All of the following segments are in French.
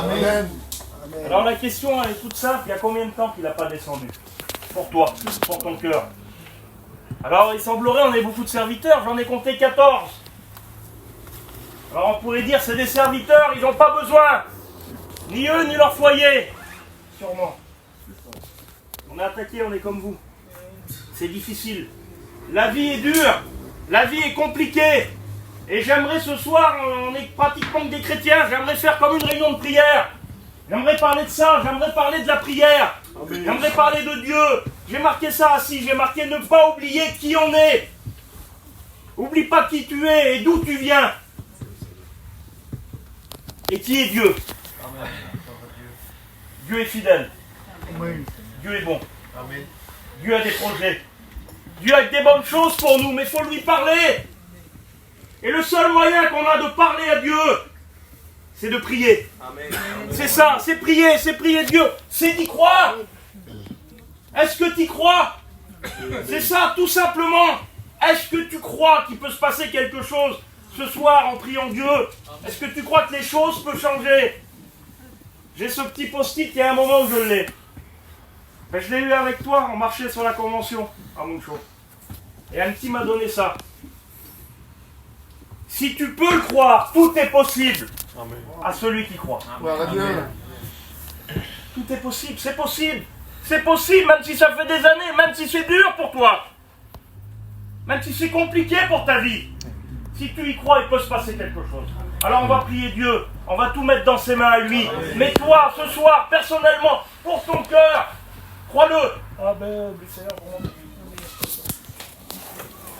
Amen. Alors la question elle est toute simple, il y a combien de temps qu'il n'a pas descendu? Pour toi, pour ton cœur. Alors il semblerait, on ait beaucoup de serviteurs, j'en ai compté 14. Alors on pourrait dire, c'est des serviteurs, ils n'ont pas besoin, ni eux, ni leur foyer. Sûrement. On est attaqué, on est comme vous. C'est difficile. La vie est dure, la vie est compliquée. Et j'aimerais ce soir, on est pratiquement que des chrétiens, j'aimerais faire comme une réunion de prière. J'aimerais parler de ça, j'aimerais parler de la prière. J'aimerais parler de Dieu. J'ai marqué ça assis, j'ai marqué ne pas oublier qui on est. Oublie pas qui tu es et d'où tu viens. Et qui est Dieu. Dieu est fidèle. Dieu est bon. Dieu a des projets. Dieu a des bonnes choses pour nous, mais il faut lui parler. Et le seul moyen qu'on a de parler à Dieu, c'est de prier. C'est ça, c'est prier Dieu, c'est d'y croire. Est-ce que tu y crois? C'est ça, tout simplement. Est-ce que tu crois qu'il peut se passer quelque chose ce soir en priant Dieu? Est-ce que tu crois que les choses peuvent changer? J'ai ce petit post-it, il y a un moment où je l'ai. Ben, je l'ai eu avec toi, on marchait sur la convention à Monchaux. Et un petit m'a donné ça. Si tu peux le croire, tout est possible. Amen. À celui qui croit. Amen. Tout est possible, c'est possible. C'est possible, même si ça fait des années, même si c'est dur pour toi. Même si c'est compliqué pour ta vie. Si tu y crois, il peut se passer quelque chose. Alors on va prier Dieu, on va tout mettre dans ses mains à lui. Mais toi, ce soir, personnellement, pour ton cœur, crois-le. Amen.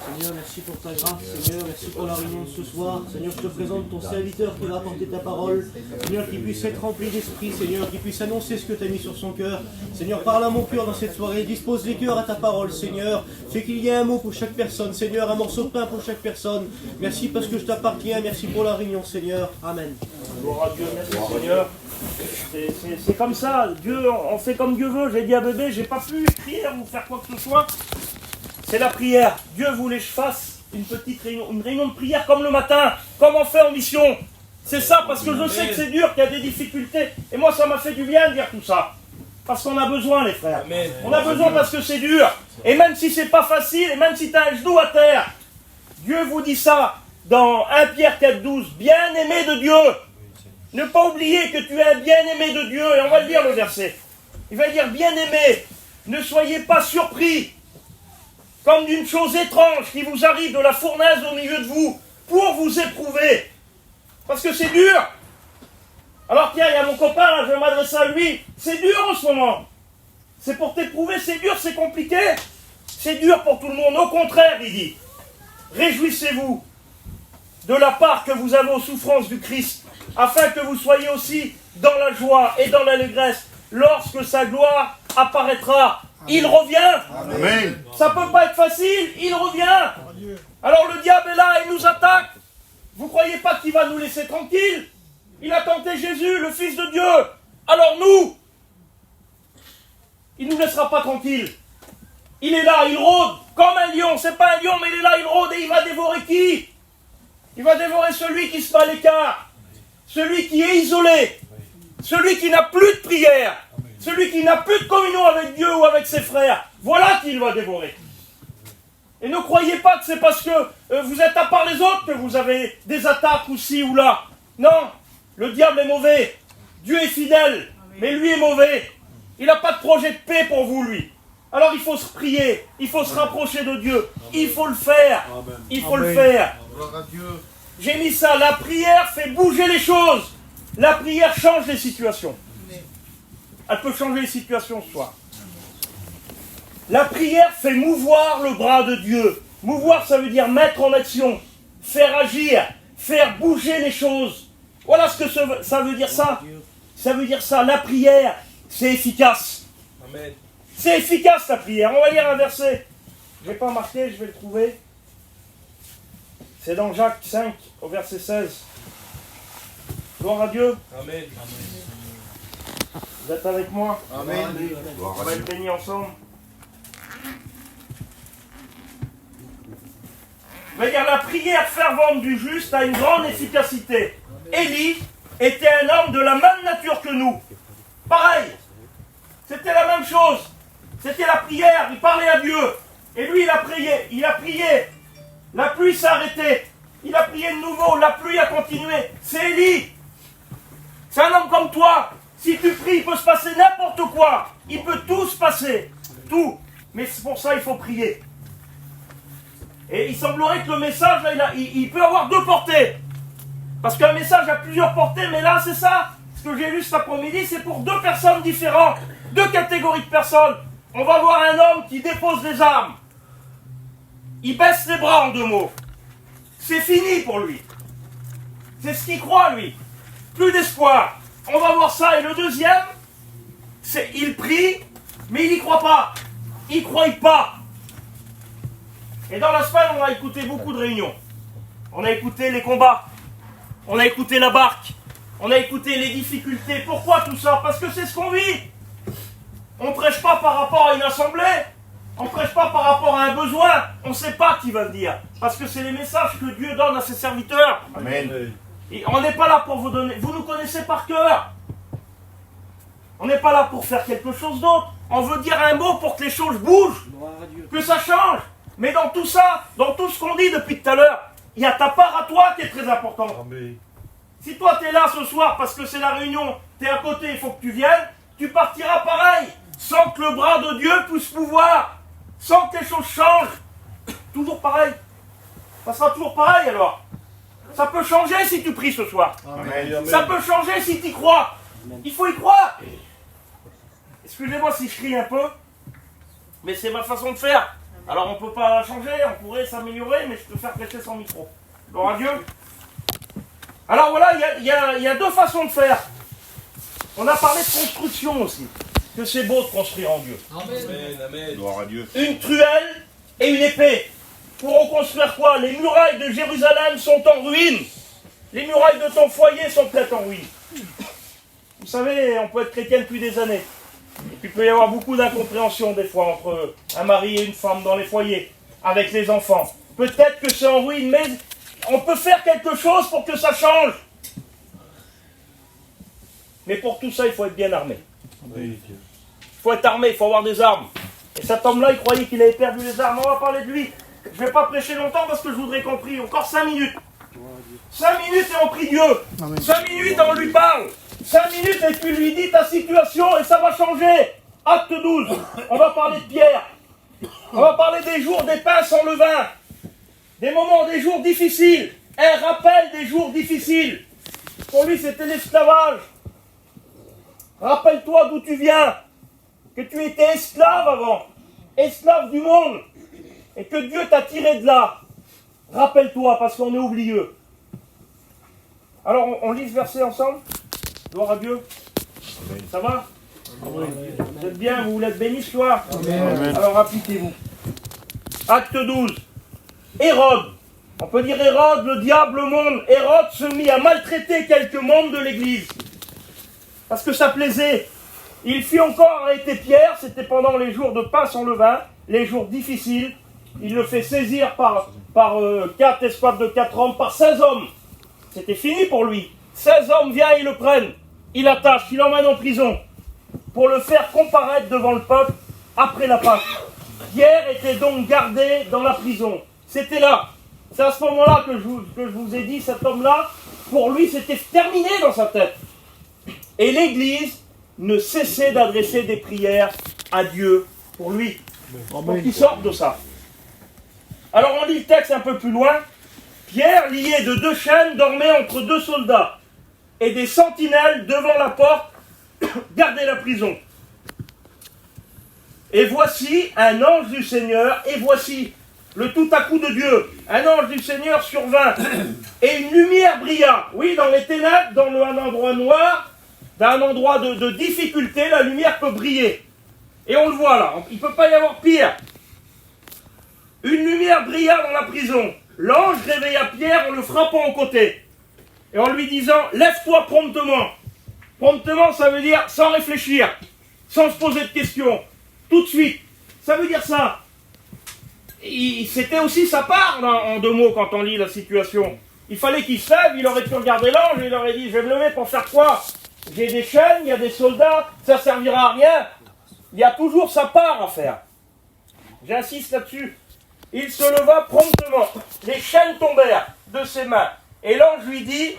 Seigneur, merci pour ta grâce, Seigneur, merci pour la réunion de ce soir. Seigneur, je te présente ton serviteur qui va apporter ta parole. Seigneur, qu'il puisse être rempli d'esprit, Seigneur, qu'il puisse annoncer ce que tu as mis sur son cœur. Seigneur, parle à mon cœur dans cette soirée, dispose les cœurs à ta parole, Seigneur. Fais qu'il y ait un mot pour chaque personne, Seigneur, un morceau de pain pour chaque personne. Merci parce que je t'appartiens, merci pour la réunion, Seigneur. Amen. Gloire à Dieu, merci Seigneur. C'est comme ça, Dieu, on fait comme Dieu veut. J'ai dit à bébé, j'ai pas pu écrire ou faire quoi que ce soit. C'est la prière. Dieu voulait que je fasse une petite réunion, une réunion de prière comme le matin, comme on fait en mission. C'est ça, parce que je sais que c'est dur, qu'il y a des difficultés. Et moi, ça m'a fait du bien de dire tout ça. Parce qu'on a besoin, les frères. On a besoin parce que c'est dur. Et même si c'est pas facile, et même si tu as un genou à terre, Dieu vous dit ça dans 1 Pierre 4,12. Bien-aimé de Dieu. Ne pas oublier que tu es un bien-aimé de Dieu. Et on va le lire le verset. Il va dire, bien-aimé, ne soyez pas surpris comme d'une chose étrange qui vous arrive de la fournaise au milieu de vous, pour vous éprouver. Parce que c'est dur. Alors tiens, il y a mon copain, là, je vais m'adresser à lui. C'est dur en ce moment. C'est pour t'éprouver, c'est dur, c'est compliqué. C'est dur pour tout le monde. Au contraire, il dit, réjouissez-vous de la part que vous avez aux souffrances du Christ, afin que vous soyez aussi dans la joie et dans l'allégresse, lorsque sa gloire apparaîtra. Il revient. Amen. Ça peut pas être facile, il revient. Alors le diable est là, il nous attaque. Vous croyez pas qu'il va nous laisser tranquilles? Il a tenté Jésus, le Fils de Dieu. Alors nous, il nous laissera pas tranquilles. Il est là, il rôde comme un lion. C'est pas un lion, mais il est là, il rôde et il va dévorer qui? Il va dévorer celui qui se met à l'écart, celui qui est isolé, celui qui n'a plus de prière. Celui qui n'a plus de communion avec Dieu ou avec ses frères, voilà qui il va dévorer. Et ne croyez pas que c'est parce que vous êtes à part les autres que vous avez des attaques ou ci ou là. Non, le diable est mauvais. Dieu est fidèle, mais lui est mauvais. Il n'a pas de projet de paix pour vous, lui. Alors il faut se prier, il faut se rapprocher de Dieu. Il faut le faire. Il faut le faire. J'ai mis ça, la prière fait bouger les choses. La prière change les situations. Elle peut changer les situations ce soir. La prière fait mouvoir le bras de Dieu. Mouvoir, ça veut dire mettre en action, faire agir, faire bouger les choses. Voilà ce que ça veut dire ça. Ça veut dire ça, la prière, c'est efficace. Amen. C'est efficace la prière. On va lire un verset. Je ne l'ai pas marqué, je vais le trouver. C'est dans Jacques 5, au verset 16. Gloire à Dieu. Amen. Vous êtes avec moi? Amen. On va être bénis ensemble. Je vais dire, la prière fervente du juste a une grande efficacité. Élie était un homme de la même nature que nous. Pareil. C'était la même chose. C'était la prière. Il parlait à Dieu. Et lui, il a prié. Il a prié. La pluie s'est arrêtée. Il a prié de nouveau. La pluie a continué. C'est Élie. C'est un homme comme toi. Si tu pries, il peut se passer n'importe quoi. Il peut tout se passer. Tout. Mais c'est pour ça qu'il faut prier. Et il semblerait que le message, là, il peut avoir deux portées. Parce qu'un message a plusieurs portées, mais là, c'est ça. Ce que j'ai lu cet après-midi, c'est pour deux personnes différentes. Deux catégories de personnes. On va voir un homme qui dépose des armes. Il baisse les bras en deux mots. C'est fini pour lui. C'est ce qu'il croit, lui. Plus d'espoir. On va voir ça. Et le deuxième, c'est il prie, mais il n'y croit pas. Il ne croit pas. Et dans la semaine, on a écouté beaucoup de réunions. On a écouté les combats. On a écouté la barque. On a écouté les difficultés. Pourquoi tout ça? Parce que c'est ce qu'on vit. On ne prêche pas par rapport à une assemblée. On ne prêche pas par rapport à un besoin. On ne sait pas qui va venir. Parce que c'est les messages que Dieu donne à ses serviteurs. Amen. Et on n'est pas là pour vous donner. Vous nous connaissez par cœur. On n'est pas là pour faire quelque chose d'autre. On veut dire un mot pour que les choses bougent. Que ça change. Mais dans tout ça, dans tout ce qu'on dit depuis tout à l'heure, il y a ta part à toi qui est très importante. Amen. Si toi tu es là ce soir parce que c'est la réunion, tu es à côté, il faut que tu viennes, tu partiras pareil. Sans que le bras de Dieu puisse pouvoir. Sans que les choses changent. Toujours pareil. Ça sera toujours pareil alors. Ça peut changer si tu pries ce soir. Amen. Ça peut changer si tu y crois. Il faut y croire. Excusez-moi si je crie un peu, mais c'est ma façon de faire. Alors on ne peut pas changer, on pourrait s'améliorer, mais je peux faire prêcher sans micro. Gloire à Dieu. Alors voilà, il y a deux façons de faire. On a parlé de construction aussi. Que c'est beau de construire en Dieu. Amen. Amen. Gloire à Dieu. Une truelle et une épée. Pour reconstruire quoi? Les murailles de Jérusalem sont en ruine. Les murailles de ton foyer sont peut-être en ruine. Vous savez, on peut être chrétien depuis des années. Et puis il peut y avoir beaucoup d'incompréhension des fois entre un mari et une femme dans les foyers, avec les enfants. Peut-être que c'est en ruine, mais on peut faire quelque chose pour que ça change. Mais pour tout ça, il faut être bien armé. Il faut être armé, il faut avoir des armes. Et cet homme-là, il croyait qu'il avait perdu les armes. On va parler de lui. Je ne vais pas prêcher longtemps parce que je voudrais qu'on prie encore 5 minutes. 5 minutes et on prie Dieu. 5 minutes et on lui parle. 5 minutes et tu lui dis ta situation et ça va changer. Acte 12. On va parler de Pierre. On va parler des jours des pains sans levain. Des moments, des jours difficiles. Un rappel des jours difficiles. Pour lui, c'était l'esclavage. Rappelle-toi d'où tu viens. Que tu étais esclave avant. Esclave du monde. Et que Dieu t'a tiré de là. Rappelle-toi, parce qu'on est oublieux. Alors, on lit ce verset ensemble. Gloire à Dieu. Amen. Ça va? Amen. Vous êtes bien, vous voulez être bénis ce soir? Amen. Alors, appliquez-vous. Acte 12. Hérode. On peut dire Hérode, le diable, le monde. Hérode se mit à maltraiter quelques membres de l'église. Parce que ça plaisait. Il fit encore arrêter Pierre, c'était pendant les jours de pain sans levain, les jours difficiles. Il le fait saisir par 4 escouades de 4 hommes, par 16 hommes. C'était fini pour lui. 16 hommes viennent, ils le prennent, ils l'attachent, ils l'emmènent en prison pour le faire comparaître devant le peuple après la Pâque. Pierre était donc gardé dans la prison. C'était là. C'est à ce moment-là que je vous ai dit, cet homme-là, pour lui, c'était terminé dans sa tête. Et l'Église ne cessait d'adresser des prières à Dieu pour lui. Pour qu'il sorte de ça. Alors on lit le texte un peu plus loin. Pierre, lié de 2 chaînes, dormait entre 2 soldats. Et des sentinelles devant la porte gardaient la prison. Et voici un ange du Seigneur, et voici le tout à coup de Dieu. Un ange du Seigneur survint, et une lumière brilla. Oui, dans les ténèbres, dans un endroit noir, dans un endroit de difficulté, la lumière peut briller. Et on le voit là, il ne peut pas y avoir pire. Une lumière brilla dans la prison. L'ange réveilla Pierre en le frappant au côté. Et en lui disant, lève-toi promptement. Promptement, ça veut dire sans réfléchir, sans se poser de questions, tout de suite. Ça veut dire ça. C'était aussi sa part, là, en 2 mots, quand on lit la situation. Il fallait qu'il se lève, il aurait pu regarder l'ange, il aurait dit, je vais me lever pour faire quoi? j'ai des chaînes, il y a des soldats, ça ne servira à rien. Il y a toujours sa part à faire. J'insiste là-dessus. Il se leva promptement. Les chaînes tombèrent de ses mains. Et l'ange lui dit,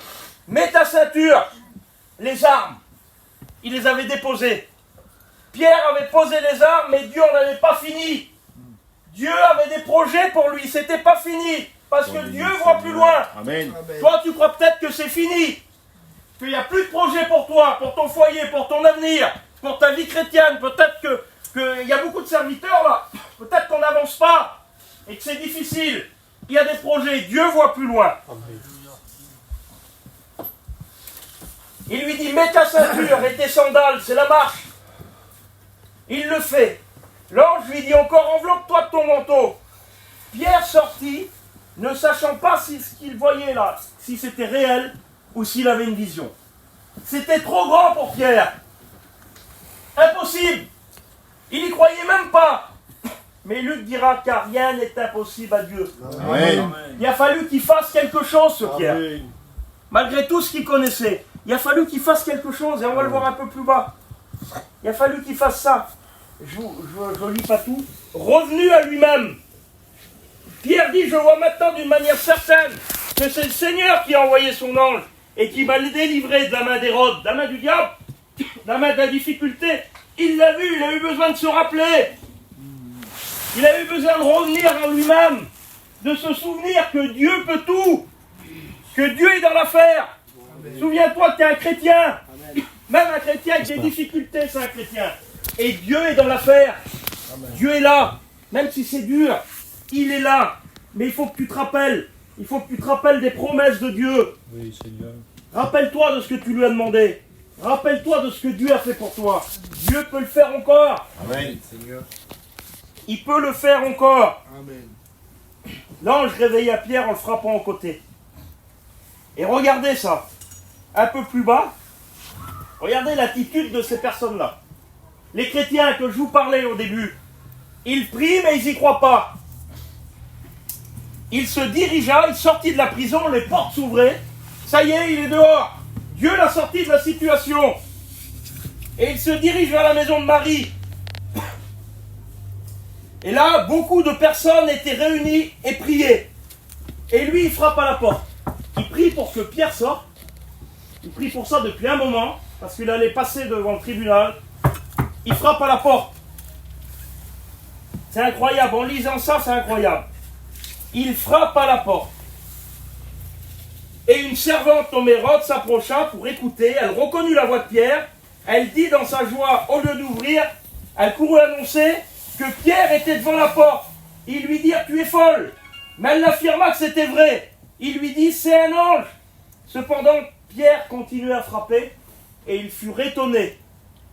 mets ta ceinture, les armes. Il les avait déposées. Pierre avait posé les armes, mais Dieu n'en avait pas fini. Dieu avait des projets pour lui, c'était pas fini. Parce que Dieu voit plus loin. Amen. Toi, tu crois peut-être que c'est fini. Qu'il n'y a plus de projet pour toi, pour ton foyer, pour ton avenir, pour ta vie chrétienne. Peut-être qu'il y a beaucoup de serviteurs là. Peut-être qu'on n'avance pas et que c'est difficile. Il y a des projets. Dieu voit plus loin. Il lui dit, mets ta ceinture et tes sandales, c'est la marche. Il le fait. L'ange lui dit encore, enveloppe-toi de ton manteau. Pierre sortit, ne sachant pas si ce qu'il voyait là, si c'était réel ou s'il avait une vision. C'était trop grand pour Pierre. Impossible. Il n'y croyait même pas. Mais Luc dira, car rien n'est impossible à Dieu. Amen. Il a fallu qu'il fasse quelque chose, ce Pierre. Malgré tout ce qu'il connaissait. Il a fallu qu'il fasse quelque chose, et on va le voir un peu plus bas. Il a fallu qu'il fasse ça. Je ne lis pas tout. Revenu à lui-même, Pierre dit, je vois maintenant d'une manière certaine que c'est le Seigneur qui a envoyé son ange et qui m'a délivré de la main d'Hérode, de la main du diable, de la main de la difficulté. Il l'a vu, il a eu besoin de se rappeler. Il a eu besoin de revenir en lui-même, de se souvenir que Dieu peut tout, que Dieu est dans l'affaire. Souviens-toi que tu es un chrétien. Même un chrétien avec des difficultés, c'est un chrétien. Et Dieu est dans l'affaire. Dieu est là. Même si c'est dur, il est là. Mais il faut que tu te rappelles. Il faut que tu te rappelles des promesses de Dieu. Oui, Seigneur. Rappelle-toi de ce que tu lui as demandé. Rappelle-toi de ce que Dieu a fait pour toi. Dieu peut le faire encore. Amen. Il peut le faire encore. Amen. L'ange réveilla Pierre en le frappant au côté. Et regardez ça. Un peu plus bas. Regardez l'attitude de ces personnes-là. Les chrétiens que je vous parlais au début. Ils prient mais ils n'y croient pas. Il se dirigea, il sortit de la prison, les portes s'ouvraient. Ça y est, il est dehors. Dieu l'a sorti de la situation. Et il se dirige vers la maison de Marie. Et là, beaucoup de personnes étaient réunies et priaient. Et lui, il frappe à la porte. Il prie pour que Pierre sorte. Il prie pour ça depuis un moment, parce qu'il allait passer devant le tribunal. Il frappe à la porte. C'est incroyable. En lisant ça, c'est incroyable. Il frappe à la porte. Et une servante nommée Rhodes s'approcha pour écouter. Elle reconnut la voix de Pierre. Elle dit dans sa joie, au lieu d'ouvrir, elle courut annoncer que Pierre était devant la porte. Ils lui dirent, tu es folle. Mais elle affirma que c'était vrai. Il lui dit, c'est un ange. Cependant, Pierre continuait à frapper et ils furent étonnés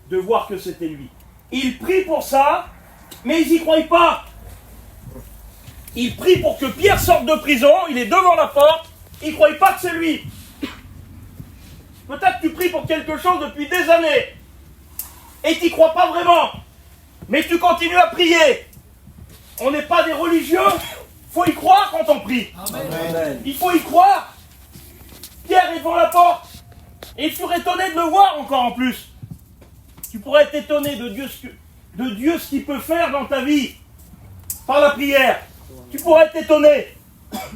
de voir que c'était lui. Il prie pour ça, mais ils n'y croient pas. Il prie pour que Pierre sorte de prison, il est devant la porte, ils ne croient pas que c'est lui. Peut-être que tu pries pour quelque chose depuis des années et tu n'y crois pas vraiment, mais tu continues à prier. On n'est pas des religieux, il faut y croire quand on prie. Amen. Il faut y croire. Pierre est devant la porte et ils furent étonnés de le voir encore en plus. Tu pourrais être étonné de Dieu ce qu'il peut faire dans ta vie par la prière. Tu pourrais être étonné.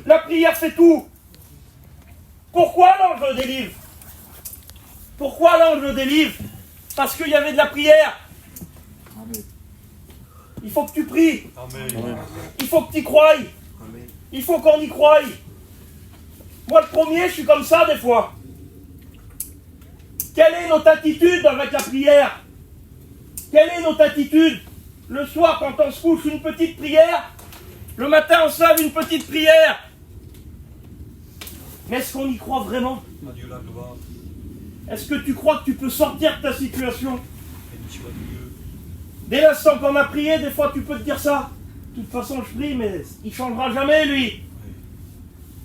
La prière fait tout. Pourquoi l'ange le délivre? Pourquoi l'ange le délivre? Parce qu'il y avait de la prière. Il faut que tu pries. Amen. Il faut que tu y croies. Il faut qu'on y croie. Moi le premier, je suis comme ça des fois. Quelle est notre attitude avec la prière? Quelle est notre attitude? Le soir, quand on se couche, une petite prière. Le matin, on se lève, une petite prière. Mais est-ce qu'on y croit vraiment? Adieu la gloire. Est-ce que tu crois que tu peux sortir de ta situation? Béni soit Dieu. Dès l'instant qu'on a prié, des fois tu peux te dire ça. De toute façon, je prie, mais il ne changera jamais, lui.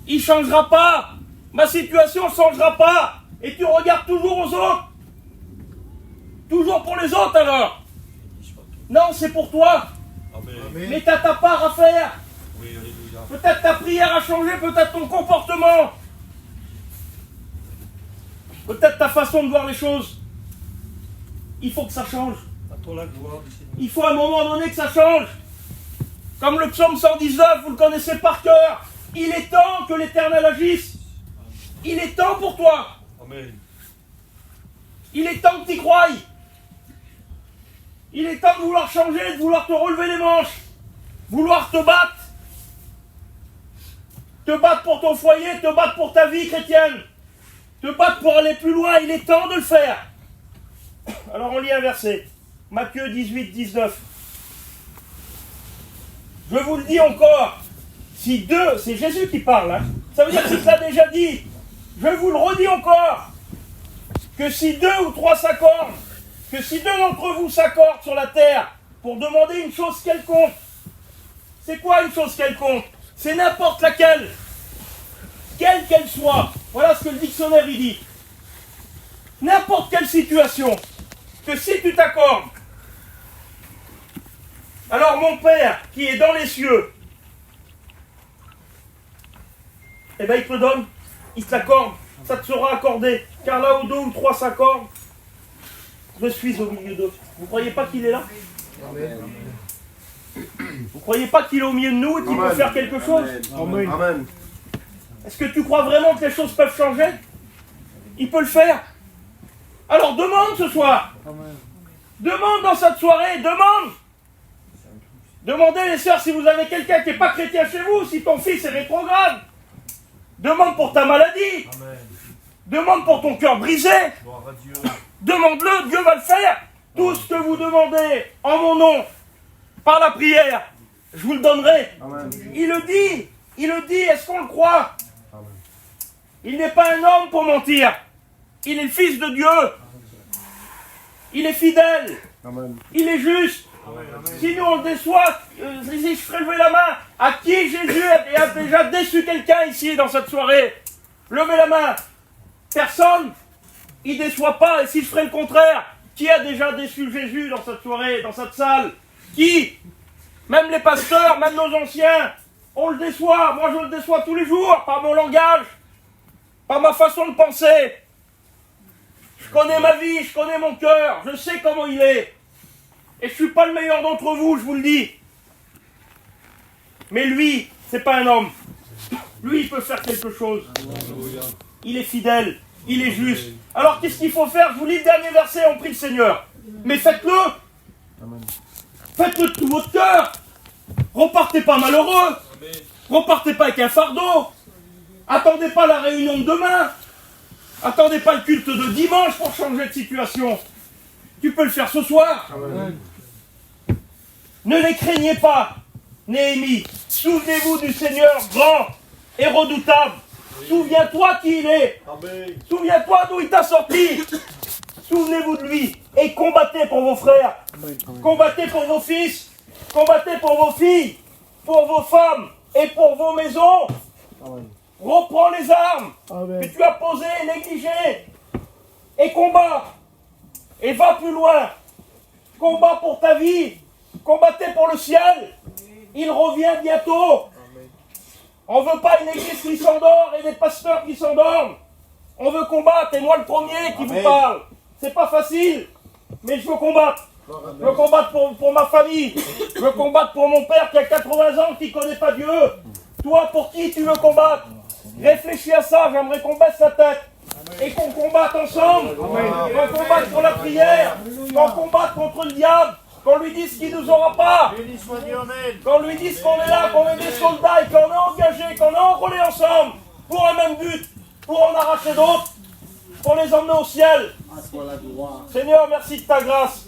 Il ne changera pas. Ma situation ne changera pas. Et tu regardes toujours aux autres. Toujours pour les autres, alors. Béni soit Dieu. Non, c'est pour toi. Amen. Mais tu as ta part à faire. Oui, alléluia. Peut-être ta prière a changé, peut-être ton comportement. Peut-être ta façon de voir les choses. Il faut que ça change. À toi la gloire du Seigneur. Il faut à un moment donné que ça change. Comme le psaume 119, vous le connaissez par cœur. Il est temps que l'Éternel agisse. Il est temps pour toi. Amen. Il est temps que tu y croies. Il est temps de vouloir changer, de vouloir te relever les manches. Vouloir te battre. Te battre pour ton foyer, te battre pour ta vie chrétienne. Te battre pour aller plus loin. Il est temps de le faire. Alors on lit un verset. Matthieu 18, 19. Je vous le dis encore. Si deux, c'est Jésus qui parle, hein. Ça veut dire qu'il l'a déjà dit. Je vous le redis encore. Que si 2 ou 3 s'accordent, que si 2 d'entre vous s'accordent sur la terre pour demander une chose quelconque, c'est quoi une chose quelconque? C'est n'importe laquelle, quelle qu'elle soit. Voilà ce que le dictionnaire il dit. N'importe quelle situation, que si tu t'accordes, alors mon Père qui est dans les cieux, eh bien il te donne, il te l'accorde, ça te sera accordé. Car là où 2 ou 3 s'accordent, je suis au milieu d'eux. Vous ne croyez pas qu'il est là? Amen. Vous ne croyez pas qu'il est au milieu de nous et qu'il peut faire quelque chose? Amen. Amen. Est-ce que tu crois vraiment que les choses peuvent changer? Il peut le faire. Alors demande ce soir. Amen. Demande dans cette soirée, demande. Demandez les sœurs si vous avez quelqu'un qui n'est pas chrétien chez vous, si ton fils est rétrograde. Demande pour ta maladie. Amen. Demande pour ton cœur brisé. Gloire à Dieu. Demande-le, Dieu va le faire. Tout ce que vous demandez en mon nom, par la prière, je vous le donnerai. Amen. Il le dit, est-ce qu'on le croit? Il n'est pas un homme pour mentir. Il est le Fils de Dieu. Il est fidèle. Amen. Il est juste. Si nous on le déçoit, si je ferais lever la main, à qui Jésus a déjà déçu quelqu'un ici dans cette soirée? Levez la main. Personne. Il ne déçoit pas. Et si je ferais le contraire, qui a déjà déçu Jésus dans cette soirée, dans cette salle? Qui? Même les pasteurs, même nos anciens, on le déçoit. Moi je le déçois tous les jours, par mon langage, par ma façon de penser. Je connais ma vie, je connais mon cœur, je sais comment il est. Et je ne suis pas le meilleur d'entre vous, je vous le dis. Mais lui, c'est pas un homme. Lui, il peut faire quelque chose. Il est fidèle, il est juste. Alors qu'est-ce qu'il faut faire? Je vous lis le dernier verset, on prie le Seigneur. Mais faites-le. Faites-le de tout votre cœur. Repartez pas malheureux. Repartez pas avec un fardeau. Attendez pas la réunion de demain. Attendez pas le culte de dimanche pour changer de situation. Tu peux le faire ce soir. Amen. Ne les craignez pas, Néhémie. Souvenez-vous du Seigneur grand et redoutable. Souviens-toi qui il est. Amen. Souviens-toi d'où il t'a sorti. Souvenez-vous de lui et combattez pour vos frères. Combattez pour vos fils. Combattez pour vos filles. Pour vos femmes et pour vos maisons. Amen. Reprends les armes Amen. que tu as posées, négligées. Et combat. Et va plus loin. Combat pour ta vie. Combattez pour le ciel. Il revient bientôt. On ne veut pas une église qui s'endort et des pasteurs qui s'endorment. On veut combattre, et moi le premier qui vous parle. C'est pas facile, mais je veux combattre. Je veux combattre pour ma famille. Je veux combattre pour mon père qui a 80 ans, qui ne connaît pas Dieu. Toi, pour qui tu veux combattre? Réfléchis à ça, j'aimerais qu'on baisse la tête. Et qu'on combatte ensemble. Qu'on combatte pour la prière. Qu'on combatte contre le diable. Qu'on lui dise qu'il ne nous aura pas. Qu'on lui dise qu'on est là, qu'on est des soldats et qu'on est engagés, qu'on est enrôlés ensemble pour un même but, pour en arracher d'autres, pour les emmener au ciel. Seigneur, merci de ta grâce.